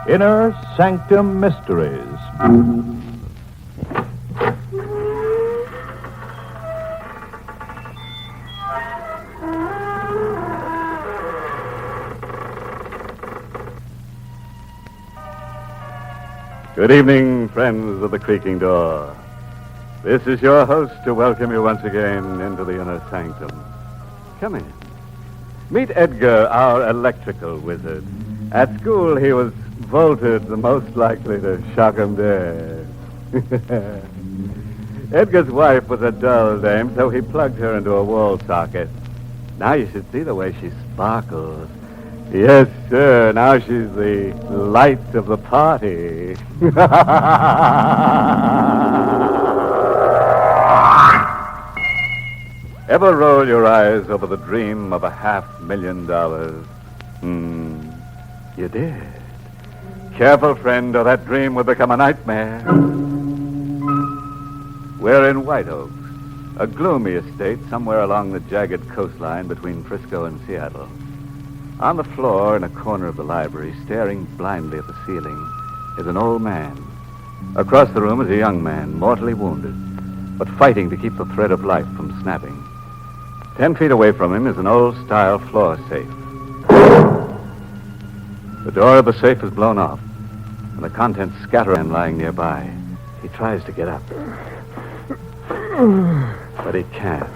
Inner Sanctum Mysteries. Good evening, friends of the creaking door. This is your host to welcome you once again into the inner sanctum. Come in. Meet Edgar, our electrical wizard. At school, he was voted the most likely to shock 'em dead. Edgar's wife was a dull dame, so he plugged her into a wall socket. Now you should see the way she sparkles. Yes, sir. Now she's the light of the party. Ever roll your eyes over the dream of $500,000? You did. Careful, friend, or that dream will become a nightmare. We're in White Oaks, a gloomy estate somewhere along the jagged coastline between Frisco and Seattle. On the floor in a corner of the library, staring blindly at the ceiling, is an old man. Across the room is a young man, mortally wounded, but fighting to keep the thread of life from snapping. 10 feet away from him is an old-style floor safe. The door of the safe is blown off, and the contents scatter and lying nearby. He tries to get up, but he can't.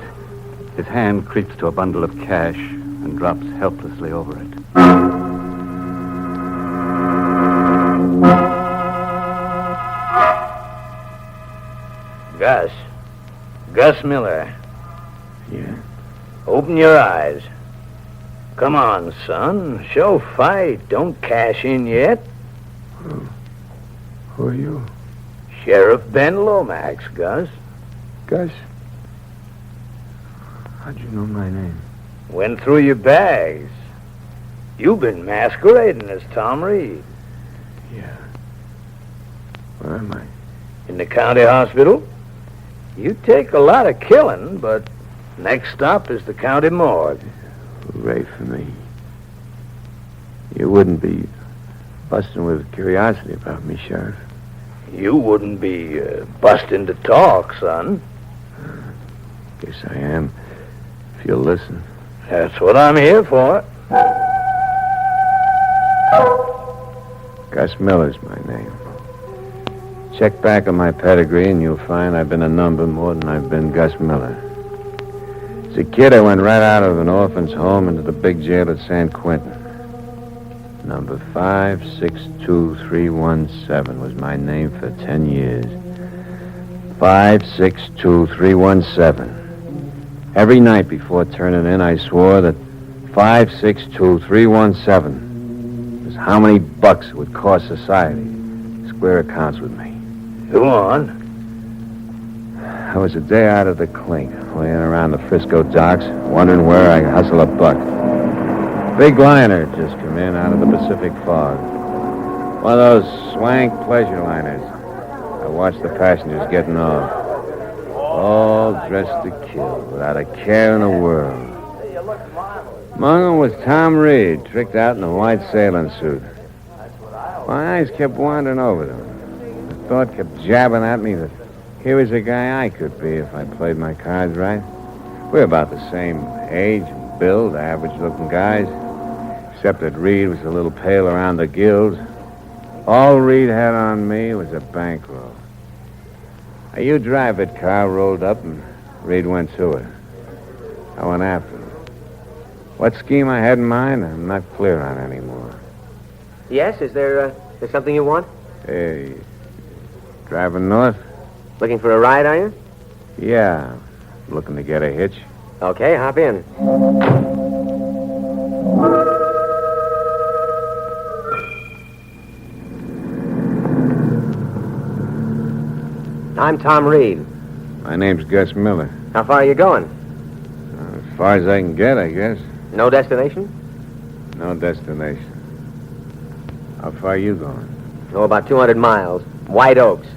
His hand creeps to a bundle of cash and drops helplessly over it. Gus Miller. Yeah? Open your eyes. Come on, son. Show fight. Don't cash in yet. Who are you? Sheriff Ben Lomax, Gus. Gus? How'd you know my name? Went through your bags. You've been masquerading as Tom Reed. Yeah. Where am I? In the county hospital. You take a lot of killing, but next stop is the county morgue. Hooray for me. You wouldn't be busting with curiosity about me, Sheriff. You wouldn't be busting to talk, son. Guess I am, if you'll listen. That's what I'm here for. Gus Miller's my name. Check back on my pedigree and you'll find I've been a number more than I've been Gus Miller. As a kid, I went right out of an orphan's home into the big jail at San Quentin. Number 562317 was my name for 10 years. 562317. Every night before turning in, I swore that 562317 was how many bucks it would cost society to square accounts with me. Go on. I was a day out of the clink, laying around the Frisco docks, wondering where I could hustle a buck. Big liner just come in out of the Pacific fog. One of those swank pleasure liners. I watched the passengers getting off. All dressed to kill, without a care in the world. Among them was Tom Reed, tricked out in a white sailing suit. My eyes kept wandering over them. The thought kept jabbing at me that here was a guy I could be if I played my cards right. We're about the same age and build, average-looking guys, except that Reed was a little pale around the gills. All Reed had on me was a bankroll. A U-drive-it car rolled up, and Reed went to it. I went after him. What scheme I had in mind, I'm not clear on anymore. Yes? Is there something you want? Hey, driving north? Looking for a ride, are you? Yeah, looking to get a hitch. Okay, hop in. I'm Tom Reed. My name's Gus Miller. How far are you going? As far as I can get, I guess. No destination? No destination. How far are you going? Oh, about 200 miles. White Oaks.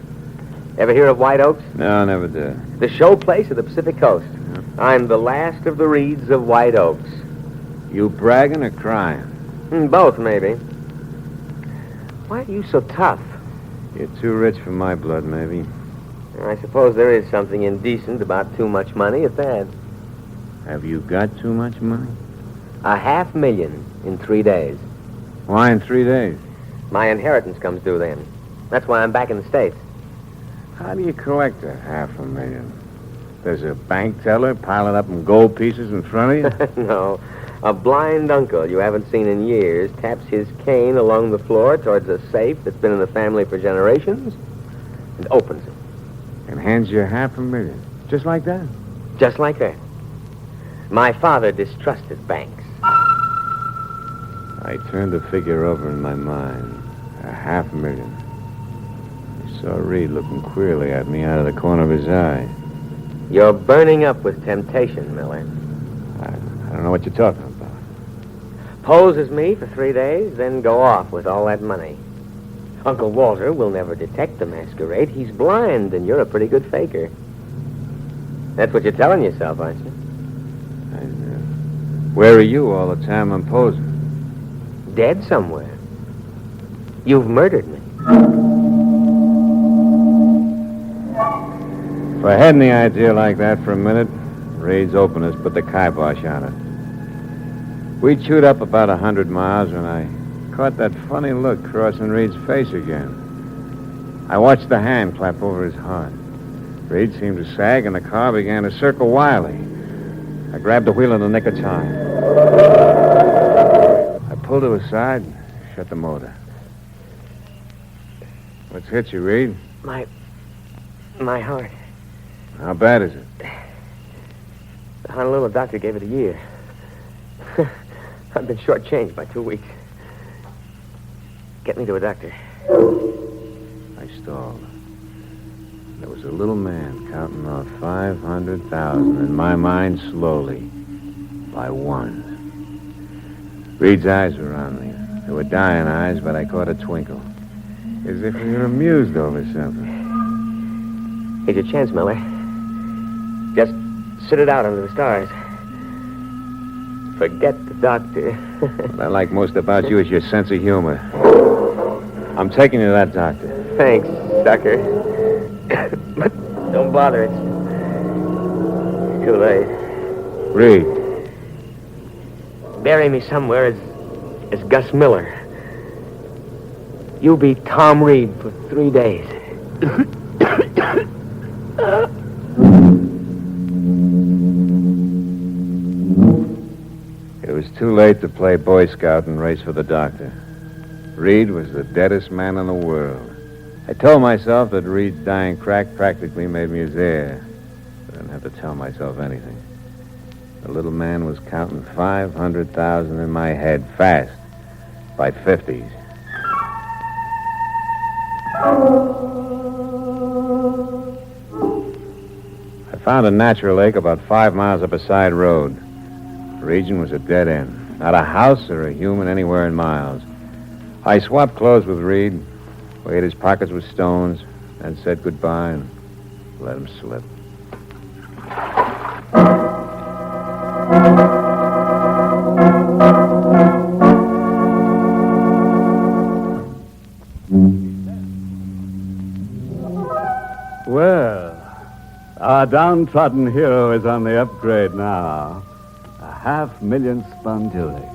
Ever hear of White Oaks? No, never did. The show place of the Pacific Coast. Yeah. I'm the last of the Reeds of White Oaks. You bragging or crying? Both, maybe. Why are you so tough? You're too rich for my blood, maybe. I suppose there is something indecent about too much money at that. Have you got too much money? $500,000 in 3 days. Why in 3 days? My inheritance comes due then. That's why I'm back in the States. How do you collect that $500,000? There's a bank teller piling up in gold pieces in front of you? No. A blind uncle you haven't seen in years taps his cane along the floor towards a safe that's been in the family for generations and opens it. And hands you $500,000. Just like that? Just like that. My father distrusted banks. I turned the figure over in my mind. $500,000. I saw Reed looking queerly at me out of the corner of his eye. You're burning up with temptation, Miller. I don't know what you're talking about. Pose as me for 3 days, then go off with all that money. Uncle Walter will never detect the masquerade. He's blind, and you're a pretty good faker. That's what you're telling yourself, aren't you? Where are you all the time I'm posing? Dead somewhere. You've murdered me. If I had any idea like that for a minute, Reed's openness put the kibosh on it. We chewed up about 100 miles when I caught that funny look crossing Reed's face again. I watched the hand clap over his heart. Reed seemed to sag, and the car began to circle wildly. I grabbed the wheel in the nick of time. I pulled to the side and shut the motor. What's hit you, Reed? My heart. How bad is it? The Honolulu doctor gave it a year. I've been shortchanged by 2 weeks. Get me to a doctor. I stalled. There was a little man counting off 500,000 in my mind slowly, by ones. Reed's eyes were on me. They were dying eyes, but I caught a twinkle. As if he were amused over something. Here's your chance, Miller. Just sit it out under the stars. Forget the doctor. What I like most about you is your sense of humor. I'm taking you to that doctor. Thanks, sucker. But don't bother. It's too late. Reed. Bury me somewhere as Gus Miller. You'll be Tom Reed for 3 days. It was too late to play Boy Scout and race for the doctor. Reed was the deadest man in the world. I told myself that Reed's dying crack practically made me his heir. But I didn't have to tell myself anything. The little man was counting 500,000 in my head fast, by 50s. I found a natural lake about 5 miles up a side road. The region was a dead end. Not a house or a human anywhere in miles. I swapped clothes with Reed, weighed his pockets with stones, and said goodbye and let him slip. Well, our downtrodden hero is on the upgrade now. 500,000 spondulics.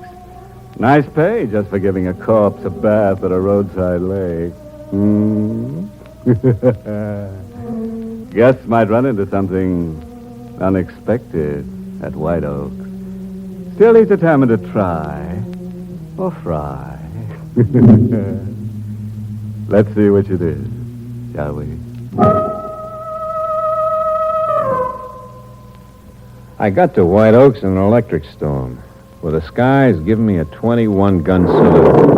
Nice pay just for giving a corpse a bath at a roadside lake. Guests might run into something unexpected at White Oak. Still, he's determined to try or fry. Let's see which it is, shall we? I got to White Oaks in an electric storm, with the skies giving me a 21-gun salute.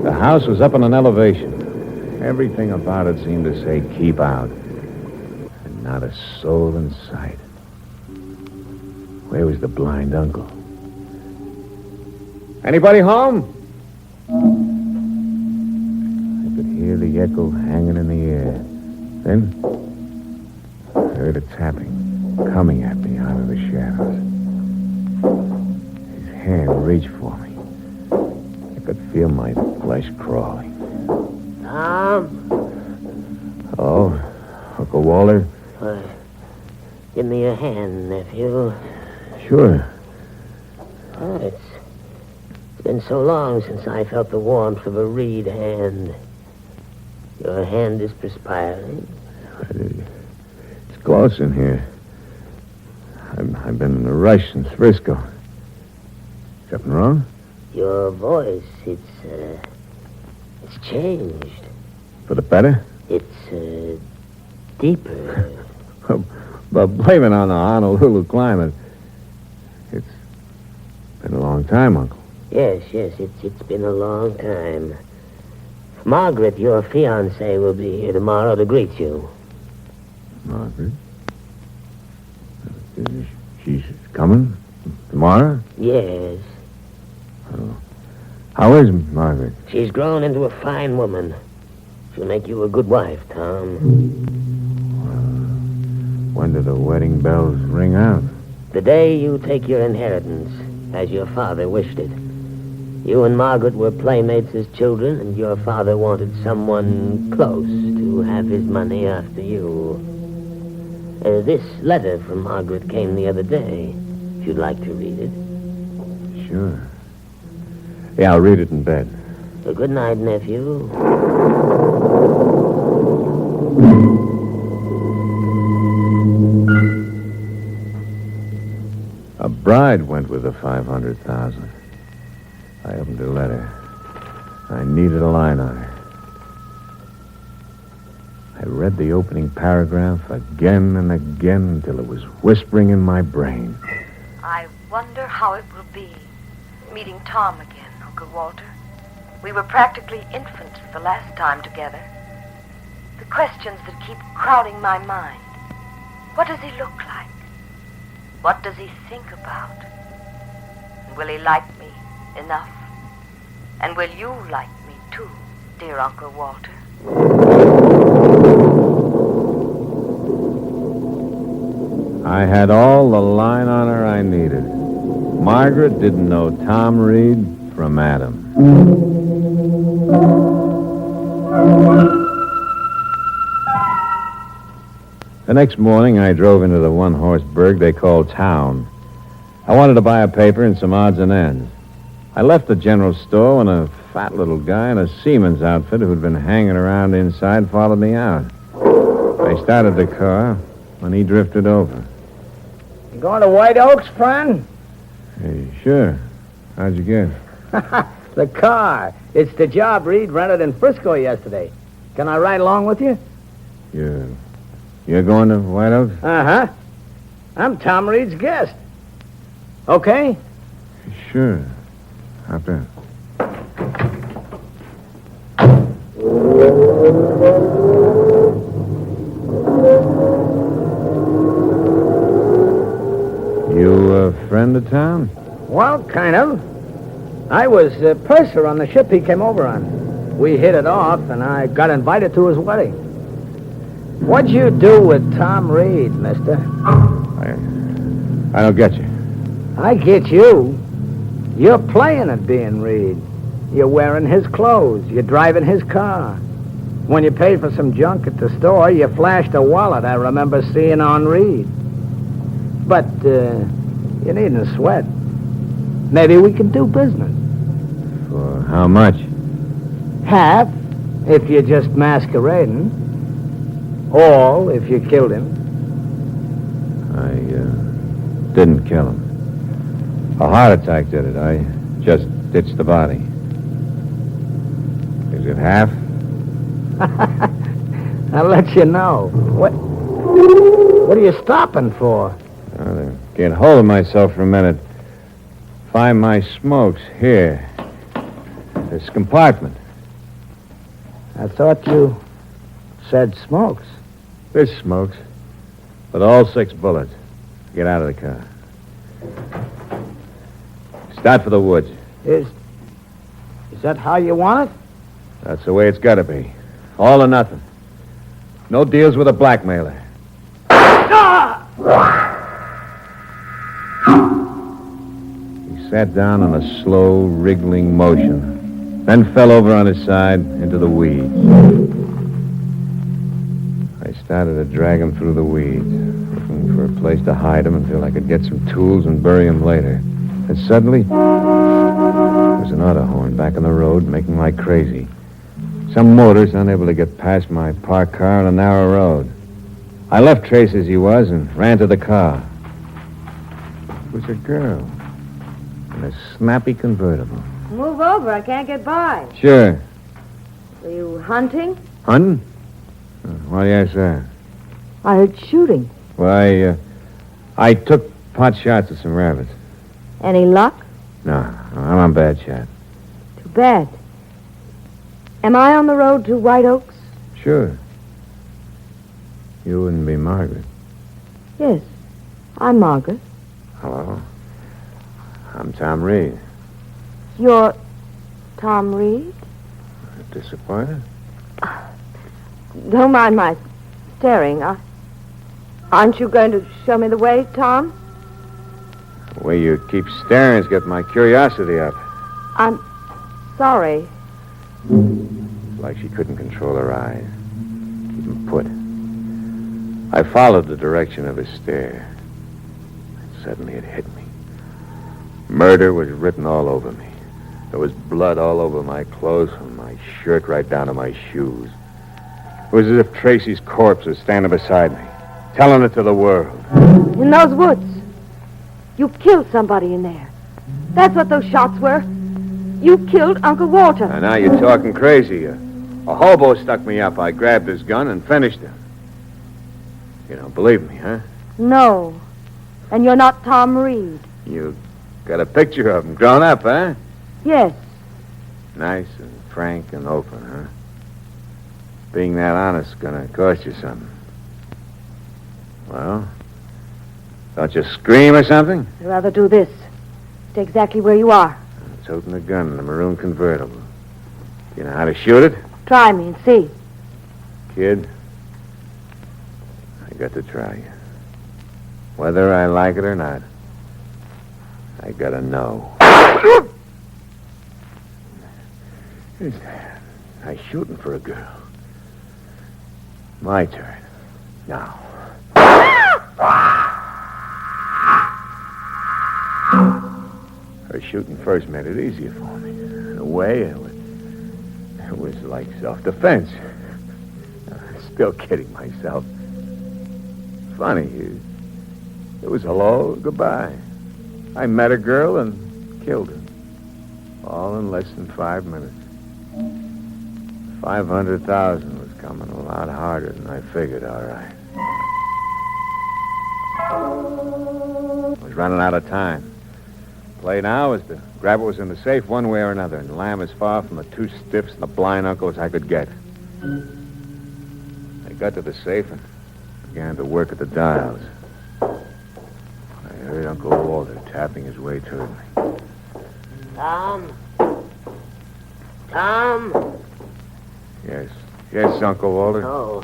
The house was up on an elevation. Everything about it seemed to say, keep out. And not a soul in sight. Where was the blind uncle? Anybody home? I could hear the echo hanging in the air. Then I heard a tapping coming at me out of the shadows. His hand reached for me. could feel my flesh crawling. Tom? Oh, Uncle Walter? Give me a hand, nephew. Sure. Oh, it's been so long since I felt the warmth of a reed hand. Your hand is perspiring. It's close in here. I've been in a rush since Frisco. Something wrong? Your voice, it's changed. For the better? It's, deeper. But blame it on the Honolulu climate. It's been a long time, Uncle. Yes, it's been a long time. Margaret, your fiancée, will be here tomorrow to greet you. Margaret? She's coming tomorrow? Yes. Oh. How is Margaret? She's grown into a fine woman. She'll make you a good wife, Tom. When do the wedding bells ring out? The day you take your inheritance, as your father wished it. You and Margaret were playmates as children, and your father wanted someone close to have his money after you. This letter from Margaret came the other day, if you'd like to read it. Sure. Yeah, I'll read it in bed. Good night, nephew. A bride went with the 500,000. I opened her letter. I needed a line on her. I read the opening paragraph again and again until it was whispering in my brain. I wonder how it will be meeting Tom again, Uncle Walter. We were practically infants the last time together. The questions that keep crowding my mind. What does he look like? What does he think about? And will he like me enough? And will you like me too, dear Uncle Walter? I had all the line on her I needed. Margaret didn't know Tom Reed from Adam. The next morning, I drove into the one-horse burg they call town. I wanted to buy a paper and some odds and ends. I left the general store when a fat little guy in a seaman's outfit who'd been hanging around inside followed me out. I started the car when he drifted over. You going to White Oaks, friend? Hey, sure. How'd you get? The car. It's the job Reed rented in Frisco yesterday. Can I ride along with you? You're going to White Oaks? Uh-huh. I'm Tom Reed's guest. Okay? Sure. Hop in. You a friend of Tom? Well, kind of. I was purser on the ship he came over on. We hit it off, and I got invited to his wedding. What'd you do with Tom Reed, mister? I don't get you. I get you. You're playing at being Reed. You're wearing his clothes. You're driving his car. When you paid for some junk at the store, you flashed a wallet I remember seeing on Reed. But you needn't sweat. Maybe we can do business. For how much? Half, if you're just masquerading. All, if you killed him. I didn't kill him. A heart attack did it. I just ditched the body. Is it half? I'll let you know. What are you stopping for? I'll get hold of myself for a minute. Find my smokes here. This compartment. I thought you said smokes. This smokes. With all 6 bullets. Get out of the car. Start for the woods. Is that how you want it? That's the way it's got to be. All or nothing. No deals with a blackmailer. He sat down in a slow, wriggling motion. then fell over on his side into the weeds. I started to drag him through the weeds, looking for a place to hide him until I could get some tools and bury him later. And suddenly, there was an auto horn back on the road, making like crazy. Some motorist unable to get past my parked car on a narrow road. I left Trace as he was and ran to the car. It was a girl in a snappy convertible. Move over. I can't get by. Sure. Were you hunting? Hunting? Why do you ask that? I heard shooting. Why, I took pot shots at some rabbits. Any luck? No, I'm on bad shot. Too bad. Am I on the road to White Oaks? Sure. You wouldn't be Margaret. Yes. I'm Margaret. Hello. I'm Tom Reed. You're Tom Reed? Disappointed? Don't mind my staring. Aren't you going to show me the way, Tom? The way you keep staring's got my curiosity up. I'm sorry. Like she couldn't control her eyes. Keep them put. I followed the direction of his stare. And suddenly it hit me. Murder was written all over me. There was blood all over my clothes, from my shirt right down to my shoes. It was as if Tracy's corpse was standing beside me, telling it to the world. In those woods. You killed somebody in there. That's what those shots were. You killed Uncle Walter. And now you're talking crazy. A hobo stuck me up. I grabbed his gun and finished him. You don't believe me, huh? No. And you're not Tom Reed. You got a picture of him grown up, huh? Yes. Nice and frank and open, huh? Being that honest's gonna cost you something. Well, don't you scream or something? I'd rather do this. Stay exactly where you are. I'm toting a gun in a maroon convertible. Do you know how to shoot it? Try me and see. Kid, I got to try you. Whether I like it or not, I gotta know. I'm shooting for a girl. My turn. Now. Her shooting first made it easier for me. In a way, it was like self-defense. Still kidding myself. Funny, it was hello, goodbye. I met a girl and killed her. All in less than 5 minutes. 500,000 was coming a lot harder than I figured, all right. I was running out of time. Play now is to grab what was in the safe one way or another and lam as far from the two stiffs and the blind uncle as I could get. I got to the safe and began to work at the dials. I heard Uncle Walter tapping his way toward me. Tom? Tom? Yes, Uncle Walter. Oh,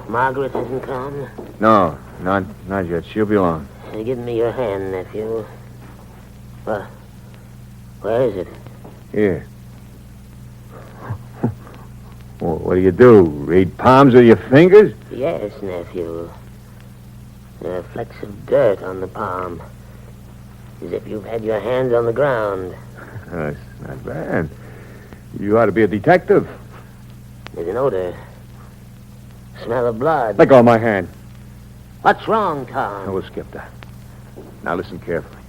Margaret hasn't come? No, not yet. She'll be along. Give me your hand, nephew. Well, where is it? Here. Well, what do? Read palms with your fingers? Yes, nephew. There are flecks of dirt on the palm. As if you've had your hands on the ground. That's not bad. You ought to be a detective. There's an odor. Smell of blood. Let go of my hand. What's wrong, Tom? No, we'll skip that. Now listen carefully.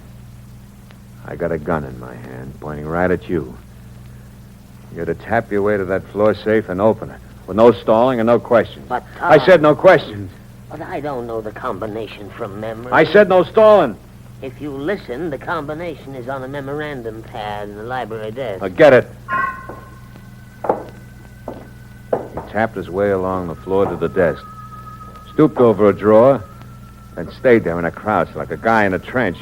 I got a gun in my hand, pointing right at you. You're to tap your way to that floor safe and open it, with no stalling and no questions. But, Tom... I said no questions. But I don't know the combination from memory. I said no stalling. If you listen, the combination is on a memorandum pad in the library desk. Now get it. He tapped his way along the floor to the desk, stooped over a drawer, and stayed there in a crouch like a guy in a trench.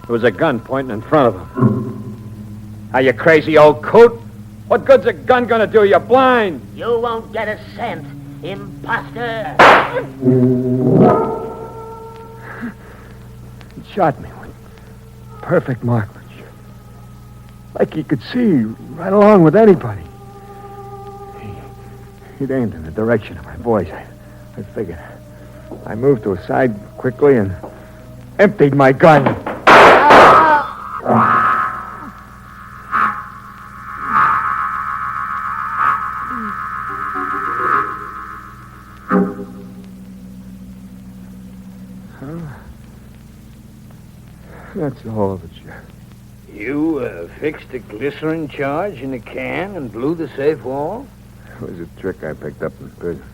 There was a gun pointing in front of him. Are you crazy, old coot? What good's a gun gonna do? You're blind. You won't get a cent, imposter. He shot me with perfect marksmanship. Like he could see right along with anybody. He'd aimed in the direction of my voice. I figured. I moved to a side quickly and emptied my gun. That's all of it, Sheriff. You fixed a glycerin charge in a can and blew the safe wall? It was a trick I picked up in prison.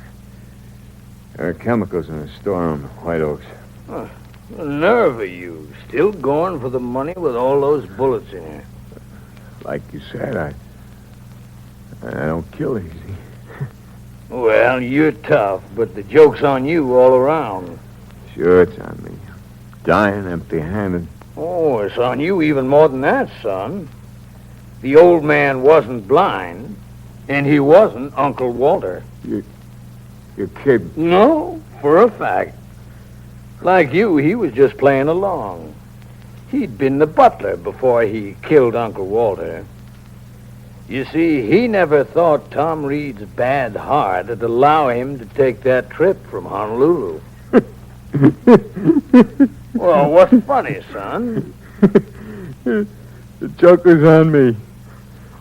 There are chemicals in a storeroom in White Oaks. Huh. The nerve of you. Still going for the money with all those bullets in here. Like you said, I don't kill easy. Well, you're tough, but the joke's on you all around. Sure, it's on me. Dying empty-handed. Oh, it's on you even more than that, son. The old man wasn't blind, and he wasn't Uncle Walter. You're kidding. No, for a fact. Like you, he was just playing along. He'd been the butler before he killed Uncle Walter. You see, he never thought Tom Reed's bad heart would allow him to take that trip from Honolulu. Well, what's funny, son? The joke was on me.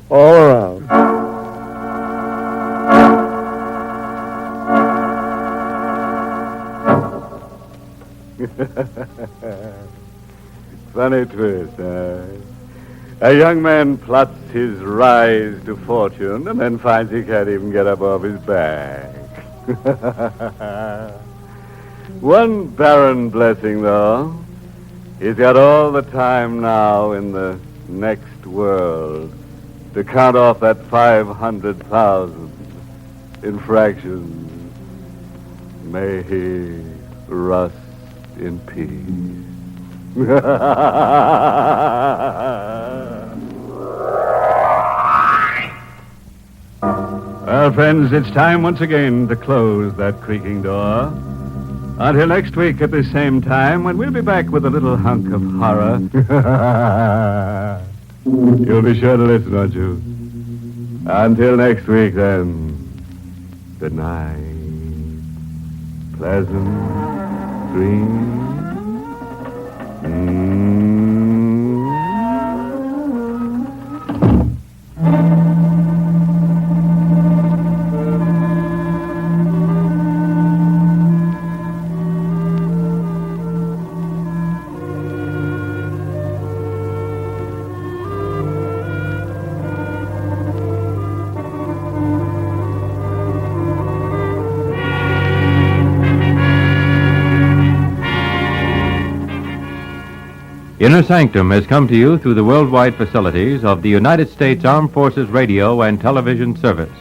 All around. Funny twist, A young man plots his rise to fortune and then finds he can't even get up off his back. One barren blessing, though. He's got all the time now in the next world to count off that 500,000 in fractions. May he rust in peace. Well, friends, it's time once again to close that creaking door. Until next week at the same time, when we'll be back with a little hunk of horror. You'll be sure to listen, won't you? Until next week, then. Good night. Pleasant dreams. Inner Sanctum has come to you through the worldwide facilities of the United States Armed Forces Radio and Television Service.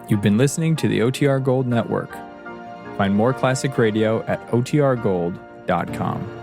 You've been listening to the OTR Gold Network. Find more classic radio at otrgold.com.